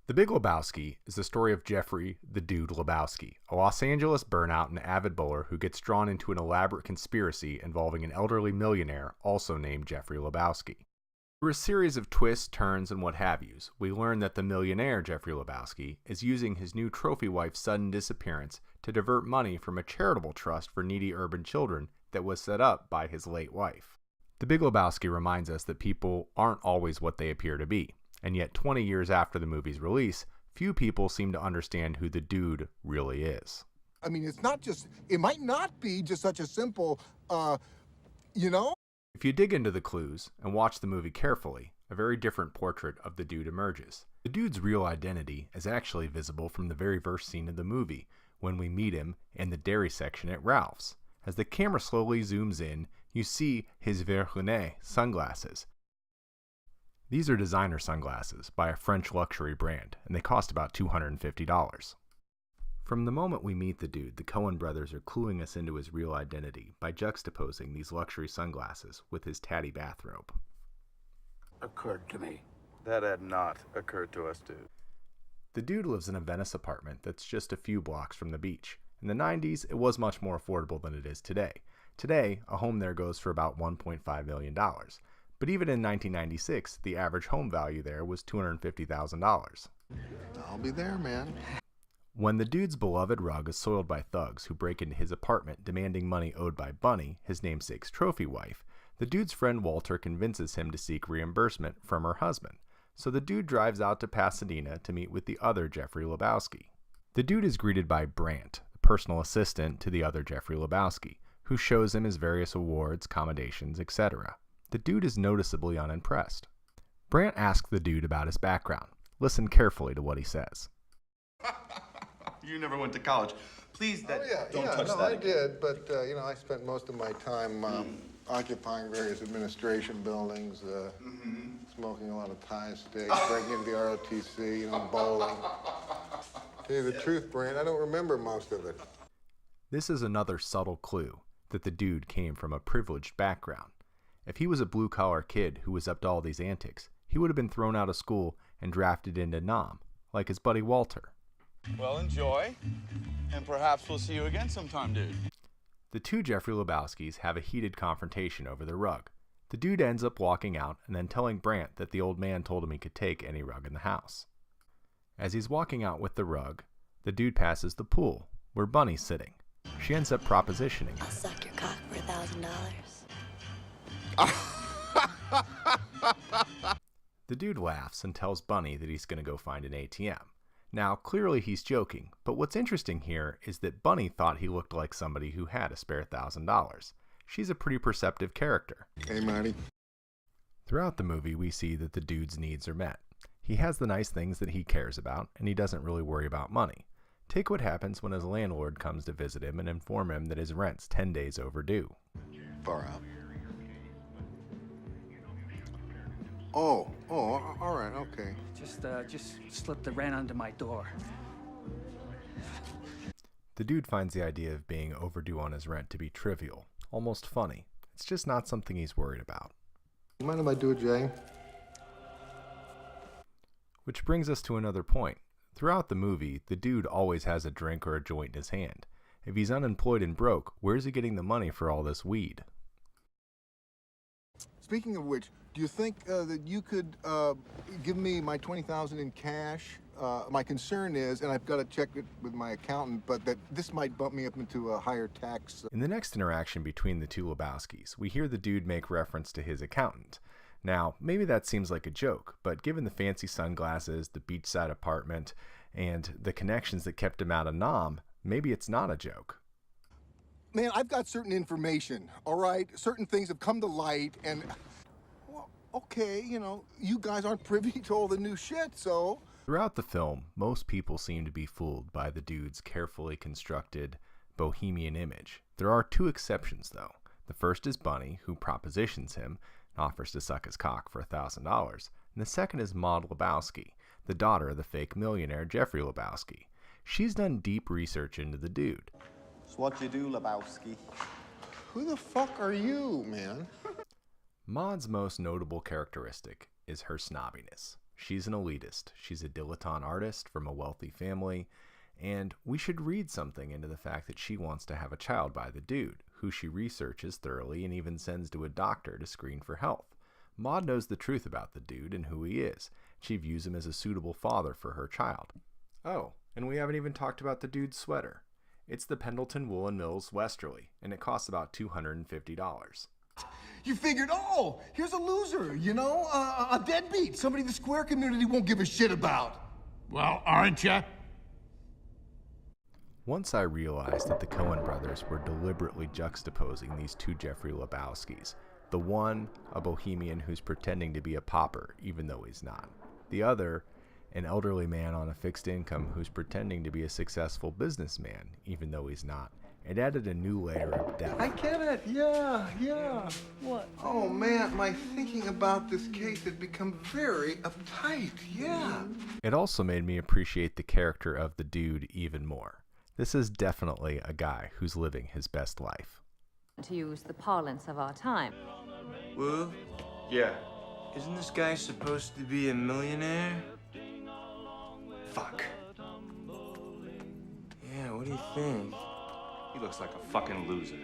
The Big Lebowski is the story of Jeffrey "the Dude" Lebowski, a Los Angeles burnout and avid bowler who gets drawn into an elaborate conspiracy involving an elderly millionaire also named Jeffrey Lebowski. Through a series of twists, turns, and what have yous, we learn that the millionaire Jeffrey Lebowski is using his new trophy wife's sudden disappearance to divert money from a charitable trust for needy urban children that was set up by his late wife. The Big Lebowski reminds us that people aren't always what they appear to be. And yet 20 years after the movie's release, few people seem to understand who the dude really is. I mean, it might not be just such a simple, If you dig into the clues and watch the movie carefully, a very different portrait of the dude emerges. The dude's real identity is actually visible from the very first scene of the movie, when we meet him in the dairy section at Ralph's. As the camera slowly zooms in, you see his verre lunettes sunglasses. These are designer sunglasses by a French luxury brand, and they cost about $250. From the moment we meet the dude, the Coen Brothers are cluing us into his real identity by juxtaposing these luxury sunglasses with his tatty bathrobe. Occurred to me. That had not occurred to us, dude. The dude lives in a Venice apartment that's just a few blocks from the beach. In the 90s, it was much more affordable than it is today. Today, a home there goes for about $1.5 million. But even in 1996, the average home value there was $250,000. I'll be there, man. When the dude's beloved rug is soiled by thugs who break into his apartment demanding money owed by Bunny, his namesake's trophy wife, the dude's friend Walter convinces him to seek reimbursement from her husband. So the dude drives out to Pasadena to meet with the other Jeffrey Lebowski. The dude is greeted by Brant, the personal assistant to the other Jeffrey Lebowski, who shows him his various awards, commendations, etc. The dude is noticeably unimpressed. Brant asks the dude about his background. Listen carefully to what he says. You never went to college. Please, don't touch that. I did, but I spent most of my time occupying various administration buildings, smoking a lot of Thai steak, breaking into the ROTC, bowling. Tell you the truth, Brant, I don't remember most of it. This is another subtle clue that the dude came from a privileged background. If he was a blue-collar kid who was up to all these antics, he would have been thrown out of school and drafted into Nam, like his buddy Walter. Well, enjoy, and perhaps we'll see you again sometime, dude. The two Jeffrey Lebowskis have a heated confrontation over the rug. The dude ends up walking out and then telling Brant that the old man told him he could take any rug in the house. As he's walking out with the rug, the dude passes the pool, where Bunny's sitting. She ends up propositioning him. I'll suck your cock for $1,000. The dude laughs and tells Bunny that he's going to go find an ATM. Now, clearly he's joking, but what's interesting here is that Bunny thought he looked like somebody who had a spare $1,000. She's a pretty perceptive character. Hey, Marty. Throughout the movie, we see that the dude's needs are met. He has the nice things that he cares about, and he doesn't really worry about money. Take what happens when his landlord comes to visit him and inform him that his rent's 10 days overdue. Far out. Oh, all right, okay. Just slip the rent under my door. The dude finds the idea of being overdue on his rent to be trivial, almost funny. It's just not something he's worried about. You mind if I do it, Jay? Which brings us to another point. Throughout the movie, the dude always has a drink or a joint in his hand. If he's unemployed and broke, where's he getting the money for all this weed? Speaking of which, do you think that you could give me my $20,000 in cash? My concern is, and I've got to check it with my accountant, but that this might bump me up into a higher tax. In the next interaction between the two Lebowskis, we hear the dude make reference to his accountant. Now, maybe that seems like a joke, but given the fancy sunglasses, the beachside apartment, and the connections that kept him out of Nam, maybe it's not a joke. Man, I've got certain information, all right? Certain things have come to light, and, well, okay, you guys aren't privy to all the new shit, so... Throughout the film, most people seem to be fooled by the dude's carefully constructed bohemian image. There are two exceptions, though. The first is Bunny, who propositions him and offers to suck his cock for $1,000. And the second is Maud Lebowski, the daughter of the fake millionaire Jeffrey Lebowski. She's done deep research into the dude. So what you do, Lebowski? Who the fuck are you, man? Maud's most notable characteristic is her snobbiness. She's an elitist. She's a dilettante artist from a wealthy family, and we should read something into the fact that she wants to have a child by the dude, who she researches thoroughly and even sends to a doctor to screen for health. Maud knows the truth about the dude and who he is. She views him as a suitable father for her child. Oh, and we haven't even talked about the dude's sweater. It's the Pendleton Woolen Mills Westerly, and it costs about $250. You figured, oh, here's a loser, you know, a deadbeat, somebody the square community won't give a shit about. Well, aren't you? Once I realized that the Coen Brothers were deliberately juxtaposing these two Jeffrey Lebowskis, the one, a bohemian who's pretending to be a pauper even though he's not. The other, an elderly man on a fixed income who's pretending to be a successful businessman even though he's not. It added a new layer of depth. I get it. Yeah. What? Oh, man, my thinking about this case had become very uptight. Yeah. It also made me appreciate the character of the dude even more. This is definitely a guy who's living his best life. To use the parlance of our time. Woo? Yeah. Isn't this guy supposed to be a millionaire? Fuck. Yeah, what do you think? He looks like a fucking loser.